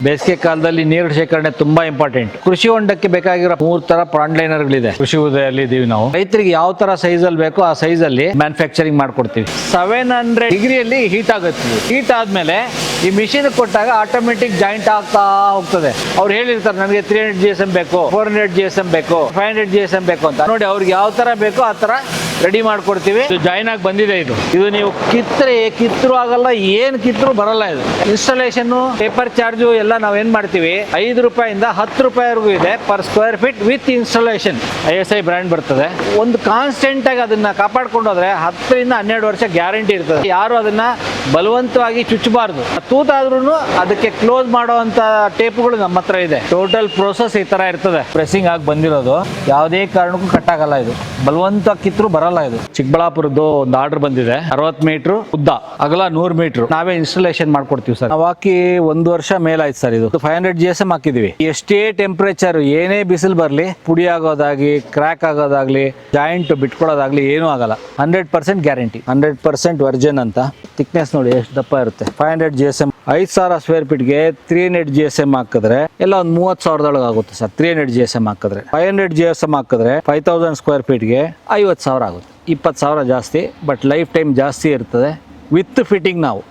ಬೇಸಿಗೆ ಕಾಲದಲ್ಲಿ ನೀರು ಶೇಖರಣೆ ತುಂಬಾ ಇಂಪಾರ್ಟೆಂಟ್. ಕೃಷಿ ಹೊಂಡಕ್ಕೆ ಬೇಕಾಗಿರೋ 3 ತರ ಪಾಂಡ್ ಲೈನರ್ಗಳಿದೆ. ಕೃಷಿ ಉದಯಲ್ಲಿ ಇದೀವಿ ನಾವು. ರೈತರಿಗೆ ಯಾವ ತರ ಸೈಜ್ ಅಲ್ಲಿ ಬೇಕೋ ಆ ಸೈಜ್ ಅಲ್ಲಿ ಮ್ಯಾನುಫ್ಯಾಕ್ಚರಿಂಗ್ ಮಾಡ್ಕೊಡ್ತೀವಿ. 700 ಡಿಗ್ರಿಯಲ್ಲಿ ಹೀಟ್ ಆಗುತ್ತೆ. ಹೀಟ್ ಆದ್ಮೇಲೆ ಈ ಮಿಷಿನ್ ಕೊಟ್ಟಾಗ ಆಟೋಮೆಟಿಕ್ ಜಾಯಿಂಟ್ ಆಗ್ತಾ ಹೋಗ್ತದೆ. ಅವ್ರು ಹೇಳಿರ್ತಾರೆ ನನಗೆ 300 GSM ಬೇಕು, 400 GSM ಬೇಕು, 500 GSM ಬೇಕು ಅಂತ. ನೋಡಿ ಅವ್ರಿಗೆ ಯಾವ ತರ ಬೇಕೋ ಆ ತರ ರೆಡಿ ಮಾಡ್ಕೊಡ್ತೀವಿ. ಇದು ಜಾಯಿನ್ ಆಗಿ ಬಂದಿದೆ. ಇದು ನೀವು ಕಿತ್ತರೂ ಆಗಲ್ಲ, ಏನ್ ಕಿತ್ತರೂ ಬರಲ್ಲ. ಇದು ಇನ್ಸ್ಟಾಲೇಷನ್, ಪೇಪರ್ ಚಾರ್ಜ್ ಎಲ್ಲ ನಾವೇನ್ ಮಾಡ್ತೀವಿ, 5 ರೂಪಾಯಿಂದ 10 ರೂಪಾಯಿವರೆಗೂ ಇದೆ per square feet with installation. ISI brand ಬರ್ತದೆ. ಒಂದು ಕಾನ್ಸ್ಟೆಂಟ್ ಆಗಿ ಅದನ್ನ ಕಾಪಾಡ್ಕೊಂಡು ಹೋದ್ರೆ 10 ರಿಂದ 12 ವರ್ಷ ಗ್ಯಾರಂಟಿ ಇರ್ತದೆ. ಯಾರು ಅದನ್ನ ಬಲವಂತವಾಗಿ ಚುಚ್ಚಬಾರ್ದು. ತೂತಾದ್ರೂ ಅದಕ್ಕೆ ಕ್ಲೋಸ್ ಮಾಡುವಂತ ಟೇಪ್ಗಳು ನಮ್ಮ ಹತ್ರ ಇದೆ. ಟೋಟಲ್ ಪ್ರೋಸೆಸ್ ಈ ತರ ಇರ್ತದೆ. ಪ್ರೆಸ್ಸಿಂಗ್ ಆಗಿ ಬಂದಿರೋದು, ಯಾವುದೇ ಕಾರಣಕ್ಕೂ ಕಟ್ ಆಗಲ್ಲ. ಇದು ಬಲವಂತ ಕಿತ್ತರೂ ಬರಲ್ಲ. ಇದು ಚಿಕ್ಕಬಳ್ಳಾಪುರದ್ದು ಒಂದು ಆರ್ಡರ್ ಬಂದಿದೆ. 60 ಮೀಟರ್ ಉದ್ದ, ಅಗಲ 100 ಮೀಟರ್. ನಾವೇ ಇನ್ಸ್ಟಾಲೇಷನ್ ಮಾಡ್ಕೊಡ್ತೀವಿ ಸರ್. ನಾವು ಹಾಕಿ 1 ವರ್ಷ ಮೇಲಾಯ್ತು ಸರ್. ಇದು 500 GSM ಹಾಕಿದೀವಿ. ಎಷ್ಟೇ ಟೆಂಪರೇಚರ್, ಏನೇ ಬಿಸಿಲು ಬರ್ಲಿ, ಪುಡಿ ಆಗೋದಾಗ್ಲಿ, ಕ್ರ್ಯಾಕ್ ಆಗೋದಾಗ್ಲಿ, ಜಾಯಿಂಟ್ ಬಿಟ್ಕೊಳ್ಳೋದಾಗ್ಲಿ ಏನೂ ಆಗಲ್ಲ. 100% ಗ್ಯಾರಂಟಿ, 100% ವರ್ಜಿನ್ ಅಂತ. ಥಿಕ್ನೆಸ್ ನೋಡಿ ಎಷ್ಟು ದಪ್ಪ ಇರುತ್ತೆ. 500 GSM 5000 ಸ್ಕ್ವೇರ್ ಫೀಟ್ಗೆ 300 GSM ಹಾಕಿದ್ರೆ ಎಲ್ಲ ಒಂದು 30,000 ಆಗುತ್ತೆ ಸರ್. 300 GSM ಹಾಕಿದ್ರೆ 500 GSM ಹಾಕಿದ್ರೆ 5000 ಸ್ಕ್ವೇರ್ ಫೀಟ್ಗೆ 50,000 ಆಗುತ್ತೆ. 20,000 ಜಾಸ್ತಿ, ಬಟ್ ಲೈಫ್ ಟೈಮ್ ಜಾಸ್ತಿ ಇರ್ತದೆ. ವಿತ್ ಫಿಟ್ಟಿಂಗ್ ನಾವು